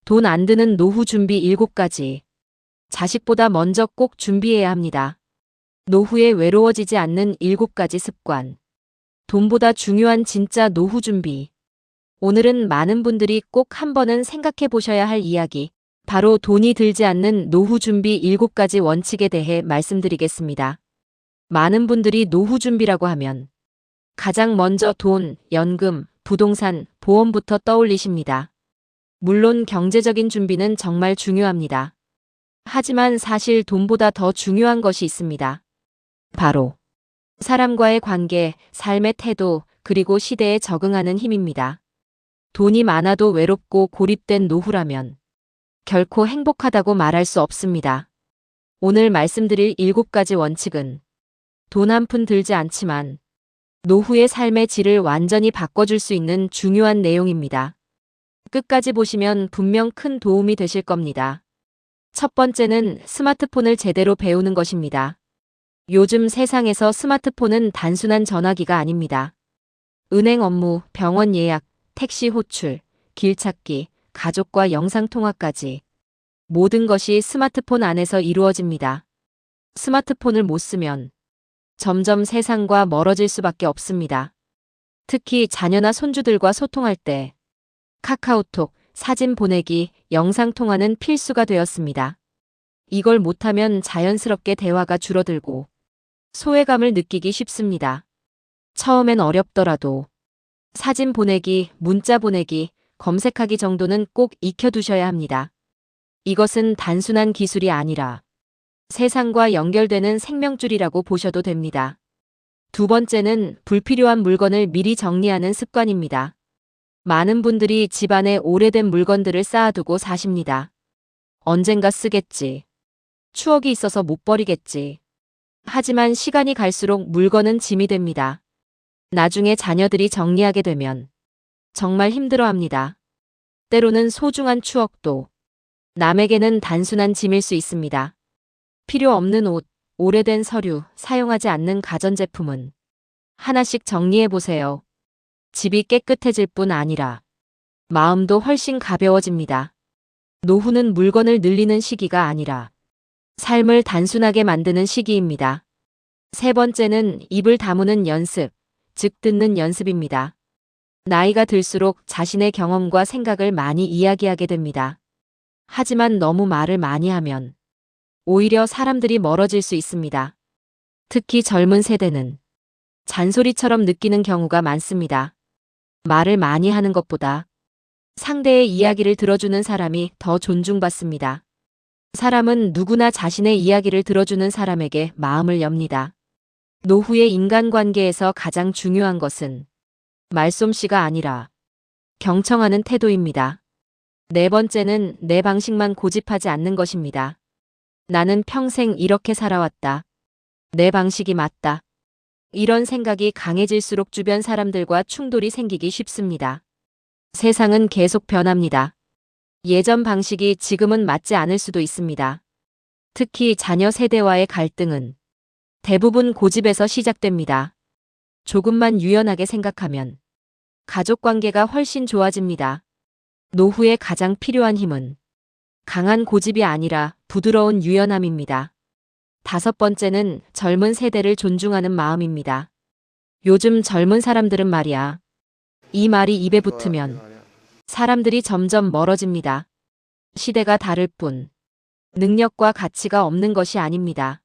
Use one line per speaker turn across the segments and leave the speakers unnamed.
돈 안 드는 노후 준비 7가지. 자식보다 먼저 꼭 준비해야 합니다. 노후에 외로워지지 않는 7가지 습관. 돈보다 중요한 진짜 노후 준비. 오늘은 많은 분들이 꼭 한 번은 생각해 보셔야 할 이야기, 바로 돈이 들지 않는 노후 준비 7가지 원칙에 대해 말씀드리겠습니다. 많은 분들이 노후 준비라고 하면 가장 먼저 돈, 연금, 부동산, 보험부터 떠올리십니다. 물론 경제적인 준비는 정말 중요합니다. 하지만 사실 돈보다 더 중요한 것이 있습니다. 바로 사람과의 관계, 삶의 태도, 그리고 시대에 적응하는 힘입니다. 돈이 많아도 외롭고 고립된 노후라면 결코 행복하다고 말할 수 없습니다. 오늘 말씀드릴 7가지 원칙은 돈 한 푼 들지 않지만 노후의 삶의 질을 완전히 바꿔줄 수 있는 중요한 내용입니다. 끝까지 보시면 분명 큰 도움이 되실 겁니다. 첫 번째는 스마트폰을 제대로 배우는 것입니다. 요즘 세상에서 스마트폰은 단순한 전화기가 아닙니다. 은행 업무, 병원 예약, 택시 호출, 길 찾기, 가족과 영상통화까지 모든 것이 스마트폰 안에서 이루어집니다. 스마트폰을 못 쓰면 점점 세상과 멀어질 수밖에 없습니다. 특히 자녀나 손주들과 소통할 때 카카오톡, 사진 보내기, 영상통화는 필수가 되었습니다. 이걸 못하면 자연스럽게 대화가 줄어들고 소외감을 느끼기 쉽습니다. 처음엔 어렵더라도 사진 보내기, 문자 보내기, 검색하기 정도는 꼭 익혀두셔야 합니다. 이것은 단순한 기술이 아니라 세상과 연결되는 생명줄이라고 보셔도 됩니다. 두 번째는 불필요한 물건을 미리 정리하는 습관입니다. 많은 분들이 집안에 오래된 물건들을 쌓아두고 사십니다. 언젠가 쓰겠지. 추억이 있어서 못 버리겠지. 하지만 시간이 갈수록 물건은 짐이 됩니다. 나중에 자녀들이 정리하게 되면 정말 힘들어합니다. 때로는 소중한 추억도 남에게는 단순한 짐일 수 있습니다. 필요 없는 옷, 오래된 서류, 사용하지 않는 가전제품은 하나씩 정리해 보세요. 집이 깨끗해질 뿐 아니라 마음도 훨씬 가벼워집니다. 노후는 물건을 늘리는 시기가 아니라 삶을 단순하게 만드는 시기입니다. 세 번째는 입을 다무는 연습, 즉 듣는 연습입니다. 나이가 들수록 자신의 경험과 생각을 많이 이야기하게 됩니다. 하지만 너무 말을 많이 하면 오히려 사람들이 멀어질 수 있습니다. 특히 젊은 세대는 잔소리처럼 느끼는 경우가 많습니다. 말을 많이 하는 것보다 상대의 이야기를 들어주는 사람이 더 존중받습니다. 사람은 누구나 자신의 이야기를 들어주는 사람에게 마음을 엽니다. 노후의 인간관계에서 가장 중요한 것은 말솜씨가 아니라 경청하는 태도입니다. 네 번째는 내 방식만 고집하지 않는 것입니다. 나는 평생 이렇게 살아왔다. 내 방식이 맞다. 이런 생각이 강해질수록 주변 사람들과 충돌이 생기기 쉽습니다. 세상은 계속 변합니다. 예전 방식이 지금은 맞지 않을 수도 있습니다. 특히 자녀 세대와의 갈등은 대부분 고집에서 시작됩니다. 조금만 유연하게 생각하면 가족 관계가 훨씬 좋아집니다. 노후에 가장 필요한 힘은 강한 고집이 아니라 부드러운 유연함입니다. 다섯 번째는 젊은 세대를 존중하는 마음입니다. 요즘 젊은 사람들은 말이야. 이 말이 입에 붙으면 사람들이 점점 멀어집니다. 시대가 다를 뿐 능력과 가치가 없는 것이 아닙니다.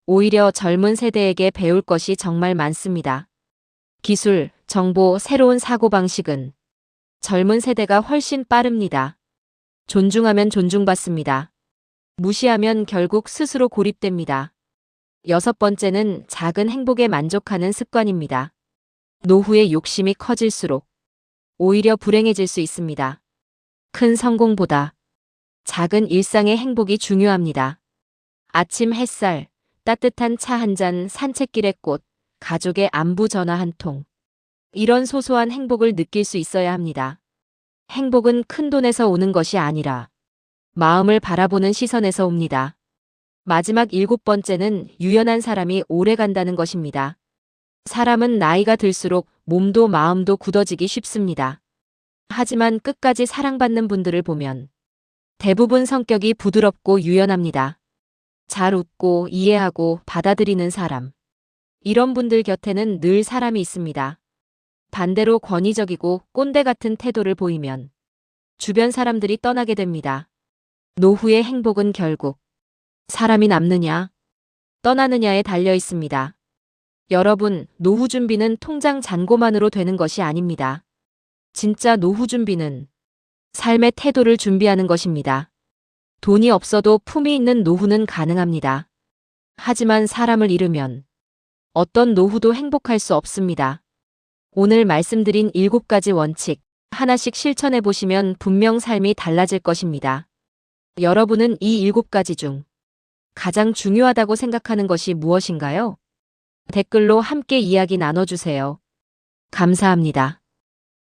오히려 젊은 세대에게 배울 것이 정말 많습니다. 기술, 정보, 새로운 사고방식은 젊은 세대가 훨씬 빠릅니다. 존중하면 존중받습니다. 무시하면 결국 스스로 고립됩니다. 여섯 번째는 작은 행복에 만족하는 습관입니다. 노후의 욕심이 커질수록 오히려 불행해질 수 있습니다. 큰 성공보다 작은 일상의 행복이 중요합니다. 아침 햇살, 따뜻한 차 한 잔, 산책길의 꽃, 가족의 안부 전화 한 통. 이런 소소한 행복을 느낄 수 있어야 합니다. 행복은 큰 돈에서 오는 것이 아니라 마음을 바라보는 시선에서 옵니다. 마지막 7번째는 유연한 사람이 오래 간다는 것입니다. 사람은 나이가 들수록 몸도 마음도 굳어지기 쉽습니다. 하지만 끝까지 사랑받는 분들을 보면 대부분 성격이 부드럽고 유연합니다. 잘 웃고 이해하고 받아들이는 사람. 이런 분들 곁에는 늘 사람이 있습니다. 반대로 권위적이고 꼰대 같은 태도를 보이면 주변 사람들이 떠나게 됩니다. 노후의 행복은 결국 사람이 남느냐, 떠나느냐에 달려 있습니다. 여러분, 노후 준비는 통장 잔고만으로 되는 것이 아닙니다. 진짜 노후 준비는 삶의 태도를 준비하는 것입니다. 돈이 없어도 품이 있는 노후는 가능합니다. 하지만 사람을 잃으면 어떤 노후도 행복할 수 없습니다. 오늘 말씀드린 7가지 원칙, 하나씩 실천해 보시면 분명 삶이 달라질 것입니다. 여러분은 이 7가지 중 가장 중요하다고 생각하는 것이 무엇인가요? 댓글로 함께 이야기 나눠주세요. 감사합니다.